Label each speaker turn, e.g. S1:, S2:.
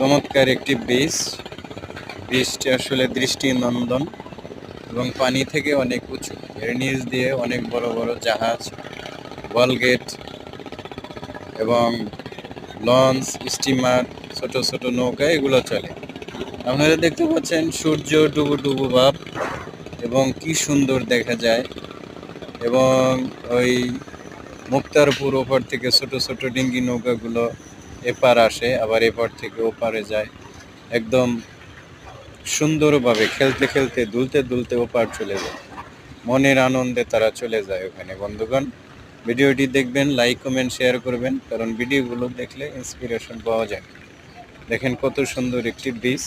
S1: চমৎকার একটি বীজটি আসলে দৃষ্টিনন্দন এবং পানি থেকে অনেক উঁচু। এর নিচ দিয়ে অনেক বড় বড় জাহাজ, ওয়ালগেট এবং লঞ্চ, স্টিমার, ছোট ছোট নৌকা এগুলো চলে। আপনারা দেখতে পাচ্ছেন সূর্য ডুবু ভাব এবং কি সুন্দর দেখা যায়। এবং ওই মুক্তারপুর ওপার থেকে ছোট ছোট ডিঙ্গি নৌকাগুলো এপার আসে, আবার এপার থেকে ওপারে যায়। একদম সুন্দরভাবে খেলতে খেলতে দুলতে দুলতে ওপার চলে যায়। মনের আনন্দে তারা চলে যায় ওখানে। বন্ধুগণ, ভিডিওটি দেখবেন, লাইক কমেন্ট শেয়ার করবেন, কারণ ভিডিওগুলো দেখলে ইন্সপিরেশন পাওয়া যায়। দেখেন কত সুন্দর একটি ব্রিজ।